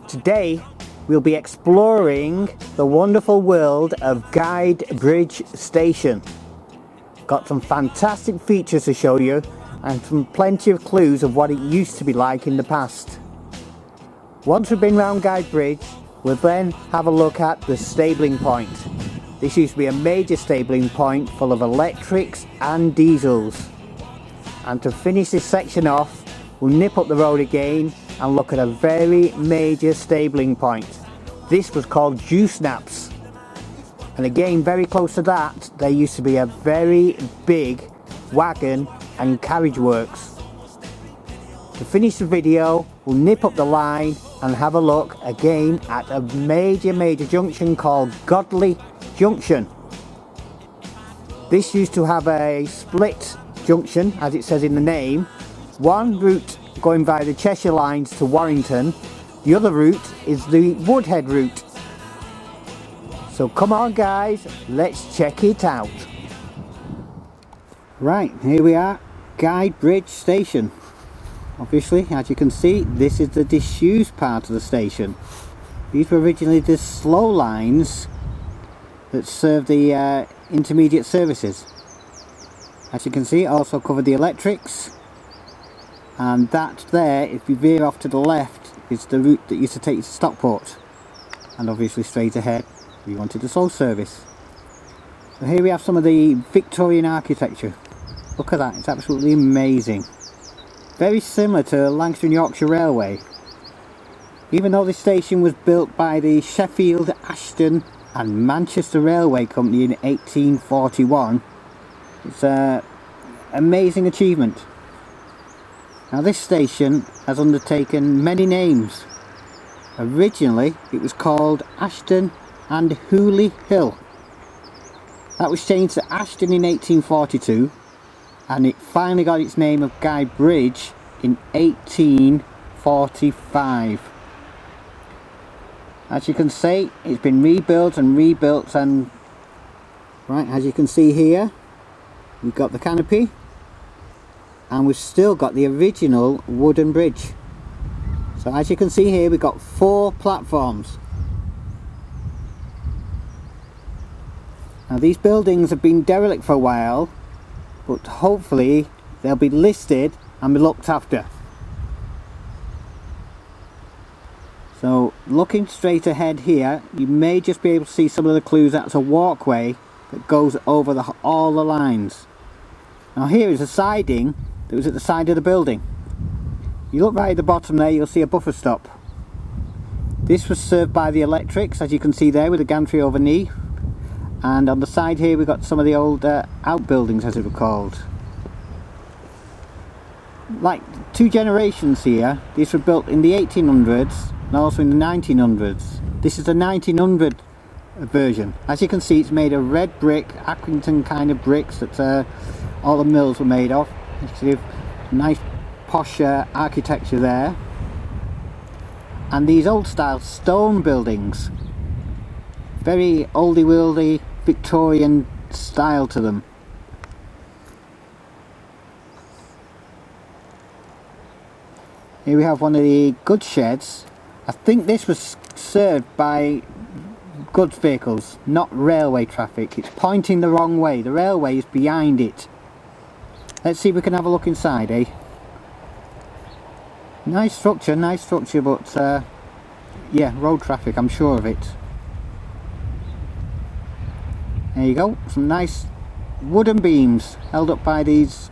Today we'll be exploring the wonderful world of Guide Bridge Station. Got some fantastic features to show you and some plenty of clues of what it used to be like in the past. Once we've been round Guide Bridge, we'll then have a look at the stabling point. This used to be a major stabling point full of electrics and diesels. And to finish this section off, we'll nip up the road again and look at a very major stabling point. This was called Dewsnap's. And again, very close to that, there used to be a very big wagon and carriage works. To finish the video, we'll nip up the line and have a look again at a major junction called Godley Junction. This used to have a split junction, as it says in the name. One route going via the Cheshire lines to Warrington, the other route is the Woodhead route. So come on guys, let's check it out. Right, here we are, Guide Bridge Station. Obviously, as you can see, this is the disused part of the station. These were originally the slow lines that served the intermediate services. As you can see, it also covered the electrics. And that there, if you veer off to the left, is the route that used to take you to Stockport. And obviously straight ahead, we wanted the slow service. So here we have some of the Victorian architecture. Look at that, it's absolutely amazing. Very similar to Lancashire and Yorkshire Railway. Even though this station was built by the Sheffield, Ashton and Manchester Railway Company in 1841, it's an amazing achievement. Now this station has undertaken many names. Originally it was called Ashton and Hooley Hill. That was changed to Ashton in 1842 and it finally got its name of Guide Bridge in 1845. As you can see, it's been rebuilt and rebuilt, and right, as you can see here, we've got the canopy and we've still got the original wooden bridge. So as you can see here, we've got 4 platforms. Now these buildings have been derelict for a while, but hopefully they'll be listed and be looked after. So looking straight ahead here, you may just be able to see some of the clues. That's a walkway that goes over all the lines. Now here is a siding that was at the side of the building. You look right at the bottom there, you'll see a buffer stop. This was served by the electrics, as you can see there, with a gantry over knee. And on the side here we've got some of the old outbuildings, as it were called. Like 2 generations here. These were built in the 1800s and also in the 1900s. This is the 1900 version. As you can see, it's made of red brick, Accrington kind of bricks that all the mills were made of. You can see nice posh architecture there. And these old style stone buildings. Very oldie worldy Victorian style to them. Here we have one of the goods sheds. I think this was served by goods vehicles, not railway traffic. It's pointing the wrong way. The railway is behind it. Let's see if we can have a look inside, eh? Nice structure, but yeah, road traffic, I'm sure of it. There you go, some nice wooden beams held up by these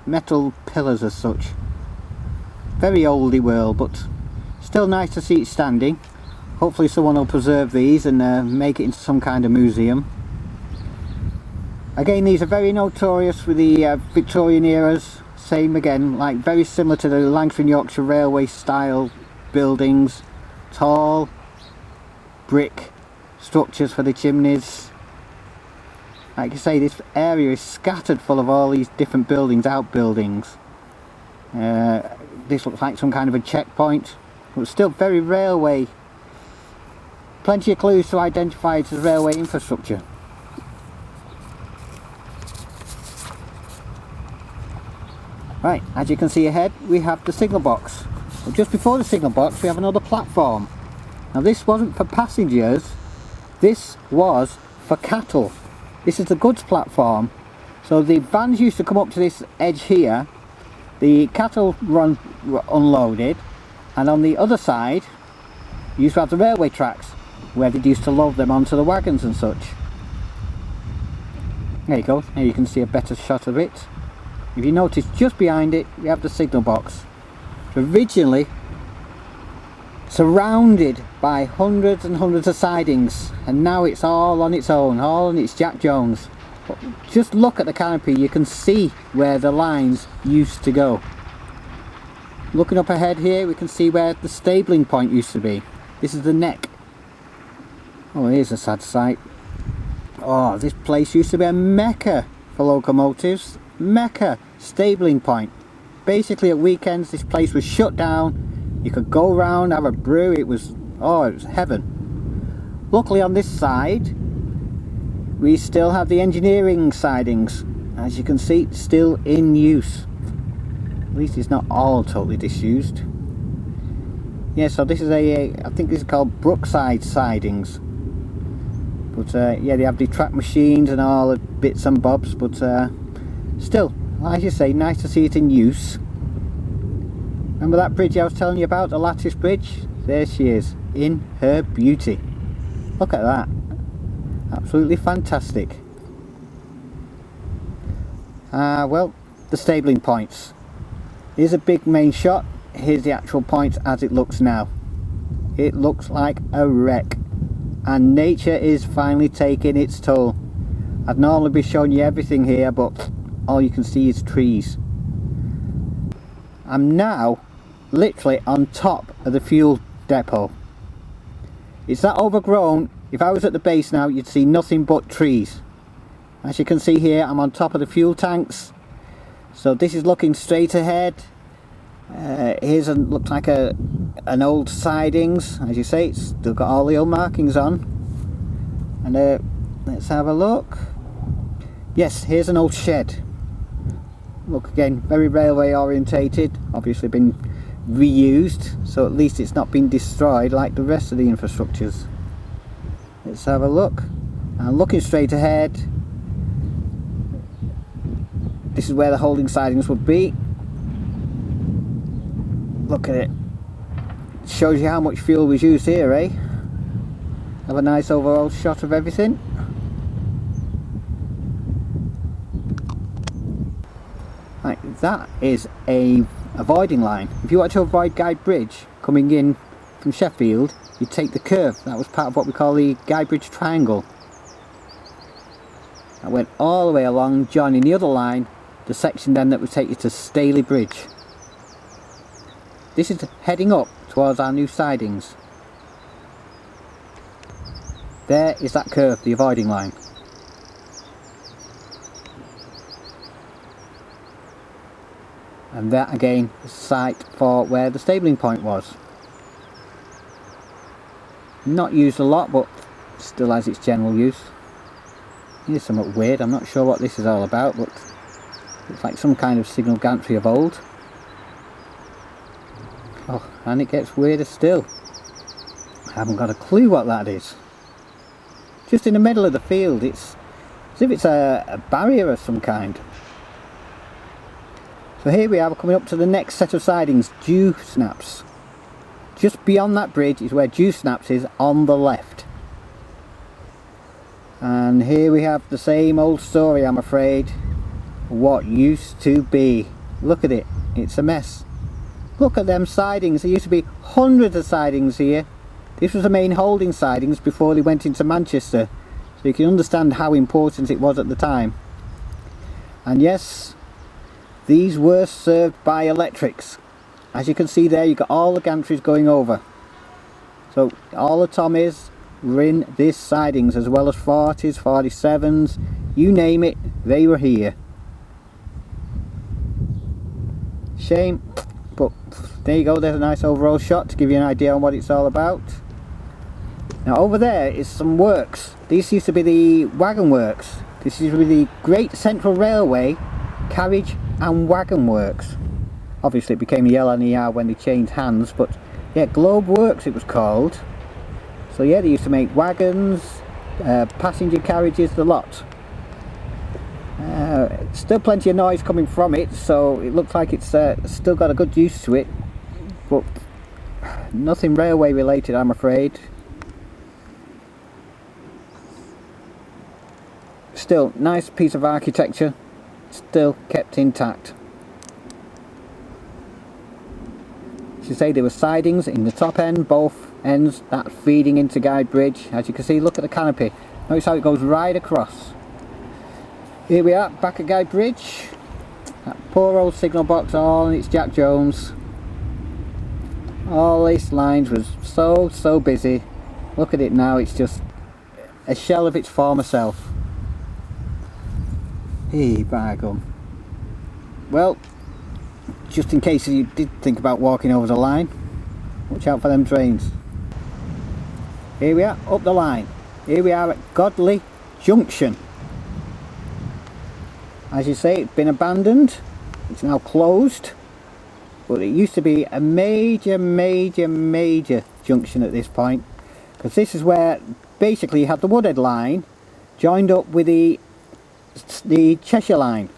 metal pillars as such. Very oldie world, but still nice to see it standing. Hopefully someone will preserve these and make it into some kind of museum. Again, these are very notorious with the Victorian eras. Same again, like very similar to the Lancashire and Yorkshire Railway style buildings. Tall brick structures for the chimneys. Like I say, this area is scattered full of all these different buildings, outbuildings. This looks like some kind of a checkpoint, but still very railway. Plenty of clues to identify it as railway infrastructure. Right, as you can see ahead, we have the signal box. But just before the signal box, we have another platform. Now this wasn't for passengers, this was for cattle. This is the goods platform. So the vans used to come up to this edge here, the cattle were unloaded, and on the other side you used to have the railway tracks where they used to load them onto the wagons and such. There you go, now you can see a better shot of it. If you notice, just behind it we have the signal box. Originally surrounded by hundreds and hundreds of sidings, and now it's all on its own, all on its Jack Jones. But just look at the canopy, you can see where the lines used to go. Looking up ahead here, we can see where the stabling point used to be. This is the neck. Oh, here's a sad sight. Oh, this place used to be a mecca for locomotives. Mecca, stabling point. Basically at weekends this place was shut down. You could go around, have a brew, it was heaven. Luckily on this side we still have the engineering sidings. As you can see, still in use. At least it's not all totally disused. Yeah, so this is I think this is called Brookside sidings. But yeah, they have the track machines and all the bits and bobs, but still, like you say, nice to see it in use. Remember that bridge I was telling you about, the Lattice Bridge? There she is, in her beauty. Look at that. Absolutely fantastic. Well, the stabling points. Here's a big main shot. Here's the actual point as it looks now. It looks like a wreck. And nature is finally taking its toll. I'd normally be showing you everything here, but all you can see is trees. I'm now literally on top of the fuel depot. It's that overgrown. If I was at the base now, you'd see nothing but trees. As you can see here, I'm on top of the fuel tanks. So this is looking straight ahead. Here's looks like an old sidings. As you say, it's still got all the old markings on. And let's have a look. Yes, here's an old shed. Look again, very railway orientated. Obviously been reused, so at least it's not been destroyed like the rest of the infrastructures. Let's have a look. And looking straight ahead, this is where the holding sidings would be. Look at it. Shows you how much fuel was used here, eh? Have a nice overall shot of everything. Right, that is a avoiding line. If you want to avoid Guide Bridge coming in from Sheffield, you take the curve. That was part of what we call the Guide Bridge Triangle. That went all the way along, joining the other line, the section then that would take you to Staley Bridge. This is heading up towards our new sidings. There is that curve, the avoiding line. And that again is the site for where the stabling point was. Not used a lot, but still has its general use. Here's something weird, I'm not sure what this is all about, but looks like some kind of signal gantry of old. Oh, and it gets weirder still. I haven't got a clue what that is. Just in the middle of the field, it's as if it's a barrier of some kind. So here we are, coming up to the next set of sidings, Dewsnaps. Just beyond that bridge is where Dewsnaps is on the left. And here we have the same old story, I'm afraid. What used to be. Look at it, it's a mess. Look at them sidings, there used to be hundreds of sidings here. This was the main holding sidings before they went into Manchester. So you can understand how important it was at the time. And yes, these were served by electrics. As you can see there, you've got all the gantries going over. So all the Tommies were in this sidings, as well as 40s, 47s, you name it, they were here. Shame, but there you go, there's a nice overall shot to give you an idea on what it's all about. Now over there is some works. These used to be the Wagon Works. This is with the Great Central Railway, Carriage and Wagon Works. Obviously it became the LNER when they changed hands, but yeah, Globe Works it was called. So yeah, they used to make wagons, passenger carriages, the lot. Still plenty of noise coming from it, so it looks like it's still got a good use to it, but nothing railway related, I'm afraid. Still, nice piece of architecture, still kept intact. As you say, there were sidings in the top end, both ends, that feeding into Guide Bridge. As you can see, look at the canopy. Notice how it goes right across. Here we are, back at Guide Bridge. That poor old signal box, all in its Jack Jones. All these lines was so busy. Look at it now, it's just a shell of its former self. Hey, by gum. Well, just in case you did think about walking over the line, watch out for them trains. Here we are, up the line. Here we are at Godley Junction. As you say, it's been abandoned, it's now closed, but it used to be a major junction at this point, because this is where basically you had the Woodhead line joined up with the Cheshire line.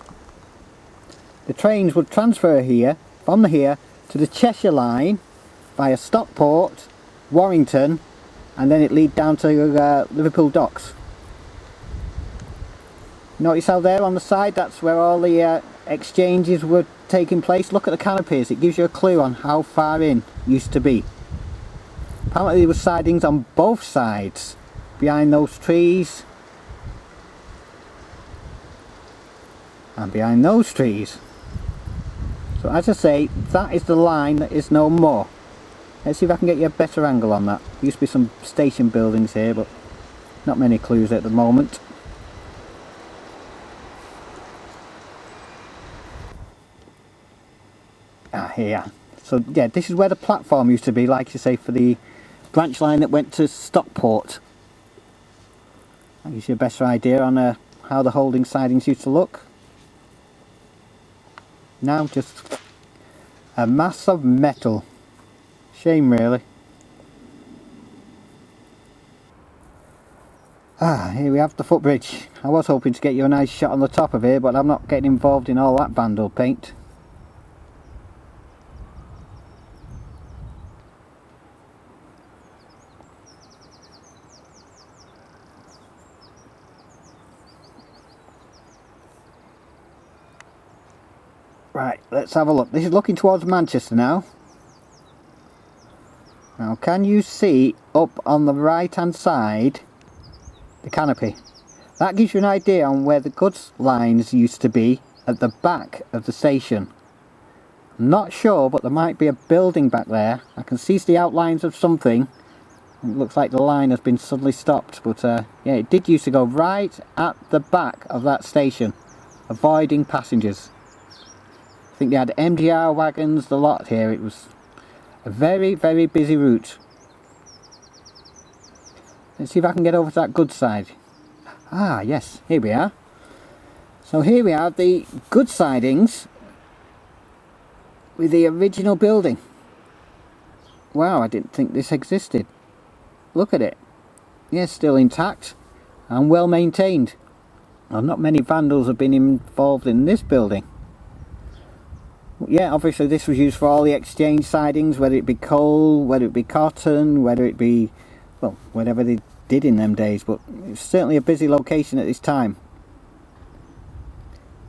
The trains would transfer here, from here to the Cheshire line via Stockport, Warrington, and then it lead down to Liverpool docks. Notice how there on the side, that's where all the exchanges were taking place. Look at the canopies, it gives you a clue on how far in it used to be. Apparently there were sidings on both sides, behind those trees and behind those trees. So as I say, that is the line that is no more. Let's see if I can get you a better angle on that. There used to be some station buildings here, but not many clues at the moment. Here. So yeah, this is where the platform used to be, like you say, for the branch line that went to Stockport. That gives you a better idea on how the holding sidings used to look. Now just a mass of metal. Shame really. Here we have the footbridge. I was hoping to get you a nice shot on the top of here, but I'm not getting involved in all that vandal paint. Right, let's have a look. This is looking towards Manchester now. Now, can you see up on the right hand side the canopy? That gives you an idea on where the goods lines used to be at the back of the station. I'm not sure, but there might be a building back there. I can see the outlines of something. It looks like the line has been suddenly stopped, but yeah, it did used to go right at the back of that station, avoiding passengers. I think they had MGR wagons, the lot here. It was a very busy route. Let's see if I can get over to that good side. Ah yes, here we are. So here we are, the good sidings with the original building. Wow, I didn't think this existed. Look at it. Yes, still intact and well maintained. Well, not many vandals have been involved in this building. Yeah, obviously this was used for all the exchange sidings, whether it be coal, whether it be cotton, whether it be, well, whatever they did in them days, but it's certainly a busy location at this time.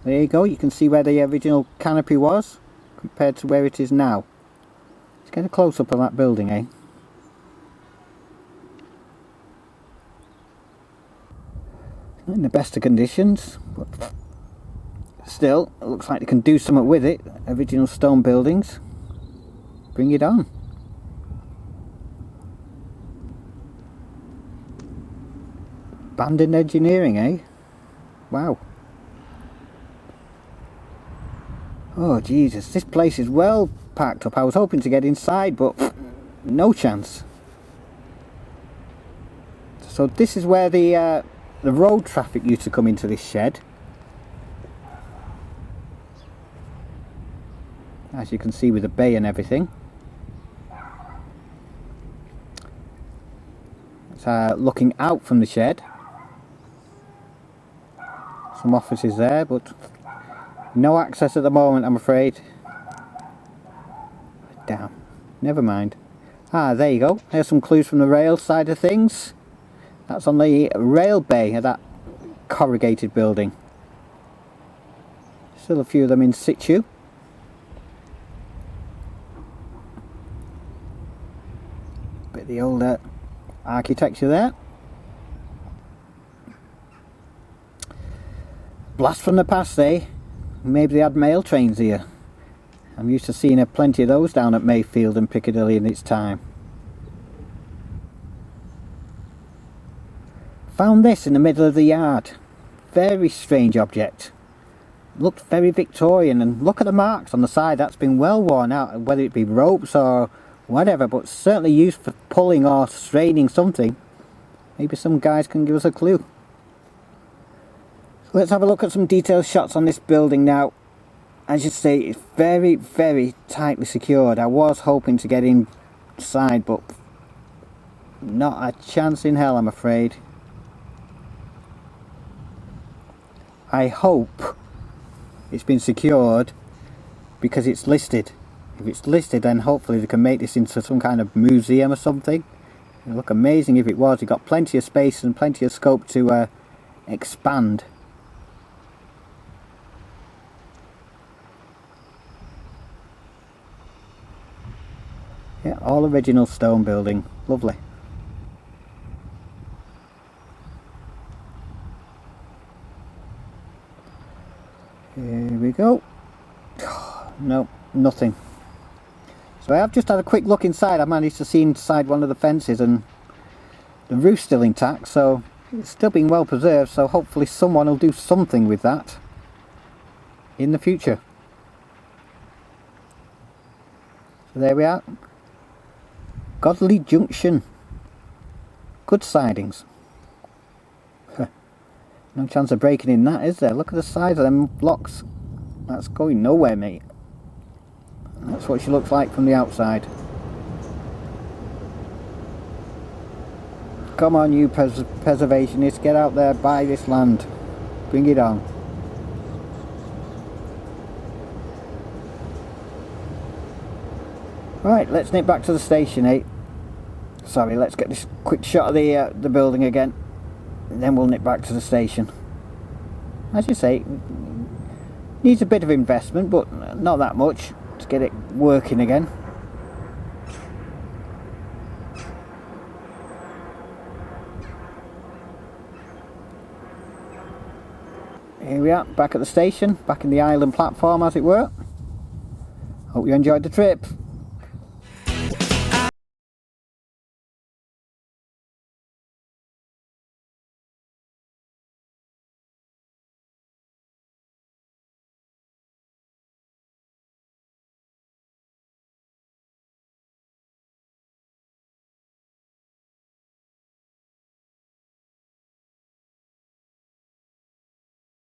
There you go, you can see where the original canopy was compared to where it is now. Let's get a close-up of that building, eh? Not in the best of conditions, but still, it looks like they can do something with it. Original stone buildings. Bring it on. Abandoned engineering, eh? Wow. Oh Jesus, this place is well packed up. I was hoping to get inside, but no chance. So this is where the road traffic used to come into this shed. As you can see with the bay and everything. It's looking out from the shed. Some offices there, but no access at the moment, I'm afraid. Damn, never mind. Ah, there you go. There's some clues from the rail side of things. That's on the rail bay of that corrugated building. Still a few of them in situ. Bit of the old architecture there. Blast from the past, eh? Maybe they had mail trains here. I'm used to seeing plenty of those down at Mayfield and Piccadilly in its time. Found this in the middle of the yard. Very strange object. Looked very Victorian, and look at the marks on the side. That's been well worn out, whether it be ropes or whatever, but certainly used for pulling or straining something. Maybe some guys can give us a clue. So let's have a look at some detailed shots on this building now. As you say, it's very, very tightly secured. I was hoping to get inside, but not a chance in hell, I'm afraid. I hope it's been secured because it's listed. If it's listed, then hopefully they can make this into some kind of museum or something. It'll look amazing if it was. You've got plenty of space and plenty of scope to expand. Yeah, all original stone building. Lovely. Here we go. No, nothing. So I have just had a quick look inside. I managed to see inside one of the fences, and the roof's still intact, so it's still been well preserved, so hopefully someone will do something with that in the future. So there we are. Godley Junction. Good sidings. No chance of breaking in that, is there? Look at the size of them blocks. That's going nowhere, mate. That's what she looks like from the outside. Come on, you preservationists, get out there, buy this land. Bring it on. Right, let's nip back to the station, eh? Sorry, let's get this quick shot of the building again, and then we'll nip back to the station. As you say, needs a bit of investment, but not that much to get it working again. Here we are, back at the station, back in the island platform as it were. Hope you enjoyed the trip.